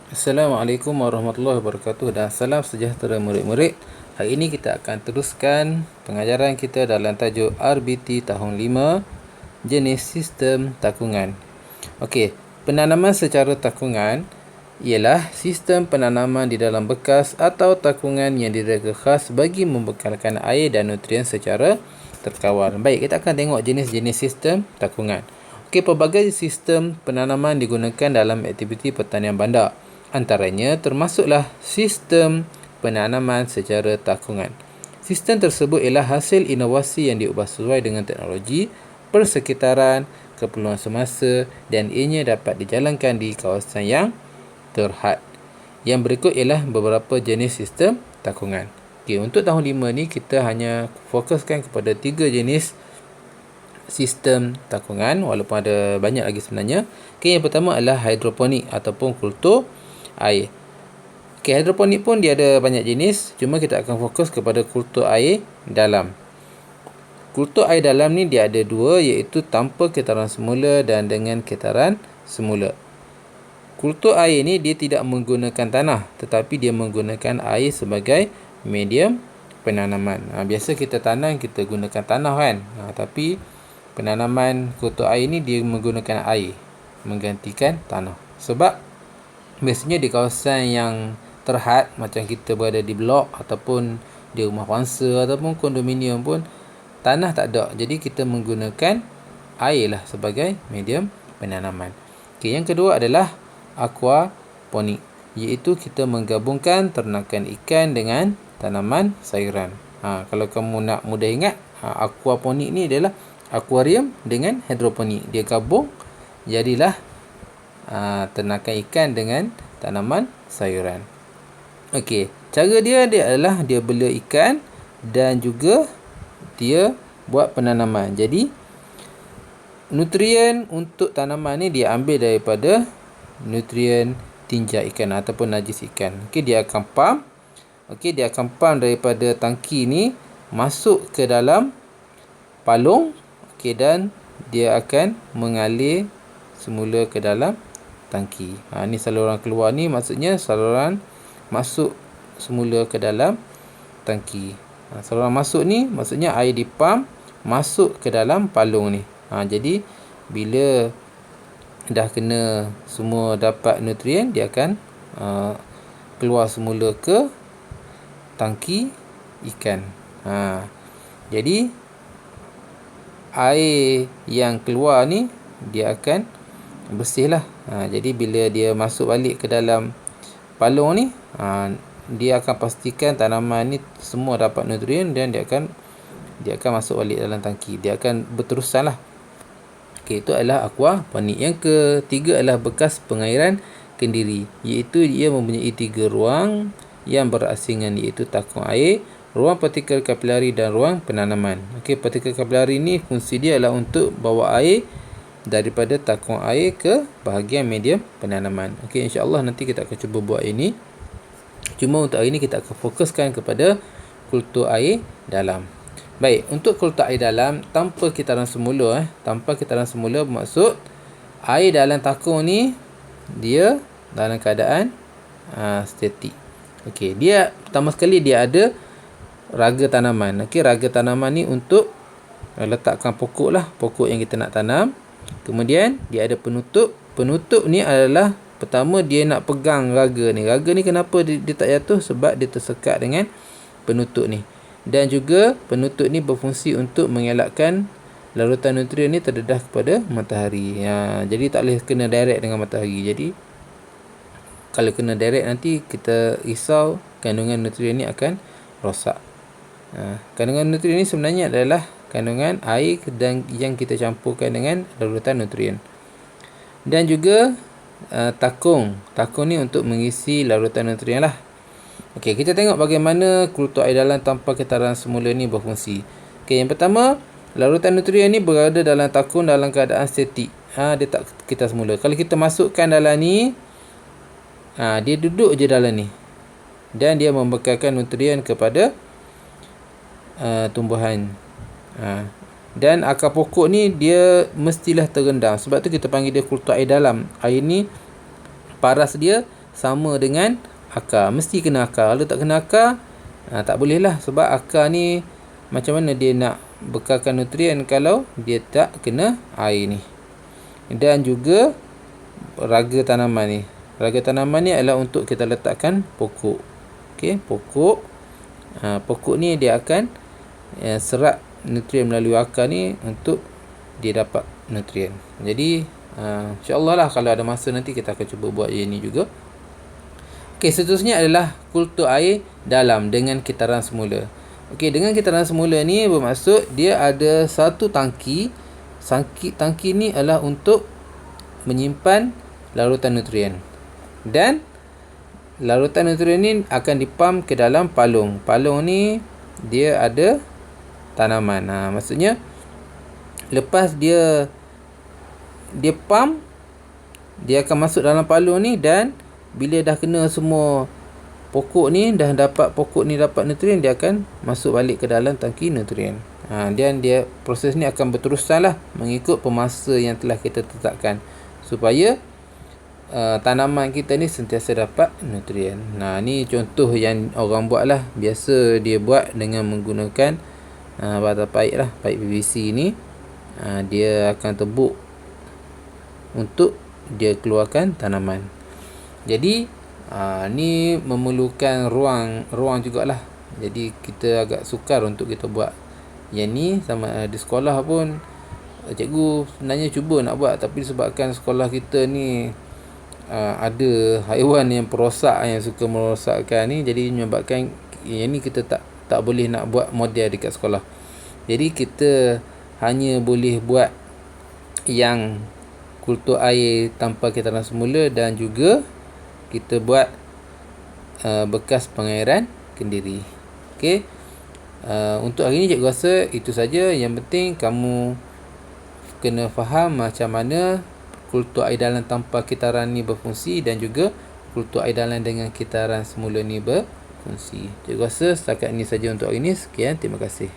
Assalamualaikum warahmatullahi wabarakatuh dan salam sejahtera murid-murid. Hari ini kita akan teruskan pengajaran kita dalam tajuk RBT tahun 5, jenis sistem takungan. Okey, penanaman secara takungan ialah sistem penanaman di dalam bekas atau takungan yang direka khas bagi membekalkan air dan nutrien secara terkawal. Baik, kita akan tengok jenis-jenis sistem takungan. Okey, pelbagai sistem penanaman digunakan dalam aktiviti pertanian bandar. Antaranya termasuklah sistem penanaman secara takungan. Sistem tersebut ialah hasil inovasi yang diubah sesuai dengan teknologi, persekitaran, keperluan semasa dan ianya dapat dijalankan di kawasan yang terhad. Yang berikut ialah beberapa jenis sistem takungan. Okay, untuk tahun 5 ni kita hanya fokuskan kepada 3 jenis sistem takungan walaupun ada banyak lagi sebenarnya. Okay, yang pertama adalah hidroponik ataupun kultur air. Okay, hidroponik pun dia ada banyak jenis, cuma kita akan fokus kepada kultur air dalam. Kultur air dalam ni dia ada dua, iaitu tanpa kitaran semula dan dengan kitaran semula. Kultur air ni dia tidak menggunakan tanah, tetapi dia menggunakan air sebagai medium penanaman. Biasa kita tanam, kita gunakan tanah kan. Tapi penanaman kultur air ni dia menggunakan air menggantikan tanah. Sebab biasanya di kawasan yang terhad, macam kita berada di blok ataupun di rumah pangsa ataupun kondominium pun, tanah tak ada. Jadi kita menggunakan air lah sebagai medium penanaman. Okay, yang kedua adalah aquaponik, iaitu kita menggabungkan ternakan ikan dengan tanaman sayuran. Kalau kamu nak mudah ingat, aquaponik ni adalah akuarium dengan hidroponik. Dia gabung, jadilah ternakan ikan dengan tanaman sayuran. Okey, cara dia adalah dia bela ikan dan juga dia buat penanaman. Jadi nutrien untuk tanaman ni dia ambil daripada nutrien tinja ikan ataupun najis ikan. Okey, dia akan pump. Okey, dia akan pump daripada tangki ni masuk ke dalam palung. Okey, dan dia akan mengalir semula ke dalam tangki. Ni saluran keluar ni maksudnya saluran masuk semula ke dalam tangki. Saluran masuk ni maksudnya air dipump masuk ke dalam palung ni. Jadi bila dah kena semua dapat nutrien, dia akan keluar semula ke tangki ikan. Jadi air yang keluar ni dia akan bersih lah. Jadi bila dia masuk balik ke dalam palung ni, dia akan pastikan tanaman ni semua dapat nutrien dan dia akan masuk balik dalam tangki. Dia akan berterusan lah. Okay, itu adalah aquaponik. Yang ketiga adalah bekas pengairan kendiri, iaitu ia mempunyai 3 ruang yang berasingan, iaitu takung air, ruang partikel kapilari dan ruang penanaman. Okay, partikel kapilari ni fungsi dia adalah untuk bawa air daripada takung air ke bahagian medium penanaman. Okey, insya-Allah nanti kita akan cuba buat ini. Cuma untuk hari ini kita akan fokuskan kepada kultur air dalam. Baik, untuk kultur air dalam tanpa kitaran semula, tanpa kitaran semula bermaksud air dalam takung ni dia dalam keadaan statik. Okey, dia pertama sekali dia ada raga tanaman. Okey, raga tanaman ni untuk letakkan pokok lah, pokok yang kita nak tanam. Kemudian dia ada penutup. Penutup ni adalah pertama dia nak pegang raga ni. Raga ni kenapa dia tak jatuh? Sebab dia tersekat dengan penutup ni. Dan juga penutup ni berfungsi untuk mengelakkan larutan nutrien ni terdedah kepada matahari. Jadi tak boleh kena direct dengan matahari. Jadi kalau kena direct nanti kita risau kandungan nutrien ni akan rosak. Kandungan nutrien ni sebenarnya adalah kandungan air dan yang kita campurkan dengan larutan nutrien. Dan juga takung. Takung ni untuk mengisi larutan nutrien lah. Okey, kita tengok bagaimana kultur air dalam tanpa kitaran semula ni berfungsi. Okey, yang pertama, larutan nutrien ni berada dalam takung dalam keadaan statik. Dia tak kitar semula. Kalau kita masukkan dalam ni, dia duduk je dalam ni. Dan dia membekalkan nutrien kepada tumbuhan. Dan akar pokok ni dia mestilah terendam. Sebab tu kita panggil dia kultur air dalam. Air ni paras dia sama dengan akar. Mesti kena akar. Kalau tak kena akar, tak boleh lah. Sebab akar ni macam mana dia nak bekalkan nutrien kalau dia tak kena air ni. Dan juga raga tanaman ni. Raga tanaman ni adalah untuk kita letakkan pokok. Okey, pokok. Pokok ni dia akan serap nutrien melalui akar ni untuk dia dapat nutrien. Jadi insya-Allah lah kalau ada masa nanti kita akan cuba buat yang ni juga. Okey, seterusnya adalah kultur air dalam dengan kitaran semula. Okey, dengan kitaran semula ni bermaksud dia ada satu tangki. Tangki ni adalah untuk menyimpan larutan nutrien. Dan larutan nutrien ni akan dipam ke dalam palung. Palung ni dia ada tanaman. Maksudnya lepas dia pam, dia akan masuk dalam palung ni, dan bila dah kena semua pokok ni, dah dapat pokok ni dapat nutrien, dia akan masuk balik ke dalam tangki nutrien. Dan dia proses ni akan berterusan lah mengikut pemasa yang telah kita tetapkan supaya tanaman kita ni sentiasa dapat nutrien. Ni contoh yang orang buat lah. Biasa dia buat dengan menggunakan batang paip lah, paip PVC ni. Dia akan tebuk untuk dia keluarkan tanaman. Jadi ni memerlukan ruang jugalah. Jadi kita agak sukar untuk kita buat yang ni. Sama di sekolah pun cikgu sebenarnya cuba nak buat, tapi disebabkan sekolah kita ni ada haiwan yang perosak, yang suka merosakkan ni, jadi menyebabkan yang ni kita tak boleh nak buat model dekat sekolah. Jadi kita hanya boleh buat yang kultur air tanpa kitaran semula, dan juga kita buat bekas pengairan kendiri. Okey. Untuk hari ni cikgu rasa itu saja. Yang penting kamu kena faham macam mana kultur air dalam tanpa kitaran ni berfungsi, dan juga kultur air dalam dengan kitaran semula ni berfungsi. Cikgu rasa setakat ini saja untuk hari ni. Sekian, terima kasih.